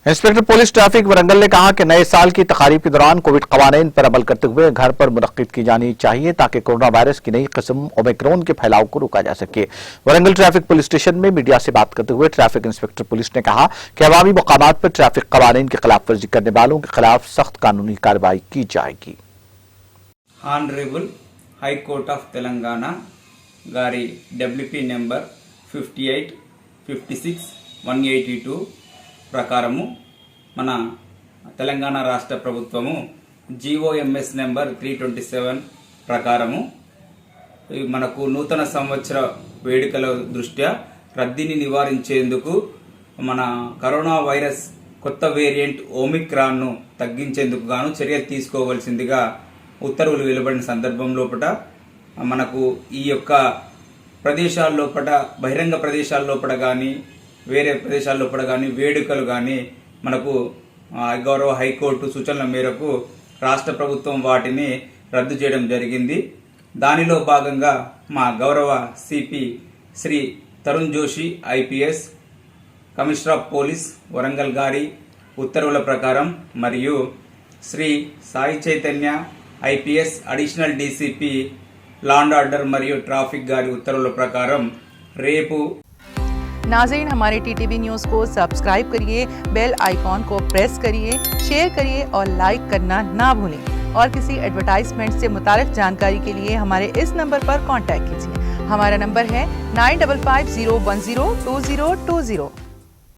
Inspector police traffic Warangal ने कहा कि नए साल की तकारीब के दौरान कोविड कवानीन पर अमल करते हुए घर पर मुनक्किद की जानी चाहिए ताकि कोरोना वायरस की नई किस्म ओमिक्रॉन के फैलाव को रोका जा सके। वरंगल ट्रैफिक पुलिस स्टेशन में मीडिया से बात करते हुए ट्रैफिक इंस्पेक्टर पुलिस ने कहा कि अवामी मुकामात पर ट्रैफिक कवानीन की खिलाफ वर्जी करने वालों के खिलाफ सख्त कानूनी कार्रवाई की जाएगी। Honorable High Court of Telangana గారి WP నెంబర్ 58, 56, 182 ప్రకారము మన తెలంగాణ రాష్ట్ర ప్రభుత్వము GOMS నెంబర్ 327 ప్రకారము మనకు నూతన సంవత్సర వేడుకల దృష్ట్యా రద్దీని నివారించేందుకు మన కరోనా వైరస్ కొత్త వేరియంట్ ఓమిక్రాన్ ను తగ్గించేందుకు గాను చర్యలు తీసుకోవాల్సిందిగా ఉత్తర్వులు వెలువడిన సందర్భం లోపట మనకు ఈ యొక్క ప్రదేశాల లోపట బహిరంగ ప్రదేశాల లోపట కానీ వేరే ప్రదేశాల లోపట కానీ వేడుకలు కానీ మనకు గౌరవ హైకోర్టు సూచనల మేరకు రాష్ట్ర ప్రభుత్వం వాటిని రద్దు చేయడం జరిగింది। దానిలో భాగంగా మా గౌరవ CP Shri Tarun Joshi IPS commissioner of police Warangal గారి ఉత్తర్వుల ప్రకారం మరియు Shri Sai Chaitanya IPS additional DCP law and order మరియు ట్రాఫిక్ గారి ఉత్తర్వుల ప్రకారం రేపు नाज़रीन, हमारे TTV न्यूज़ को सब्सक्राइब करिए, बेल आइकॉन को प्रेस करिए, शेयर करिए और लाइक करना ना भूलें। और किसी एडवर्टाइजमेंट से मुताल्लिक़ जानकारी के लिए हमारे इस नंबर पर कांटेक्ट कीजिए। हमारा नंबर है 9550102020।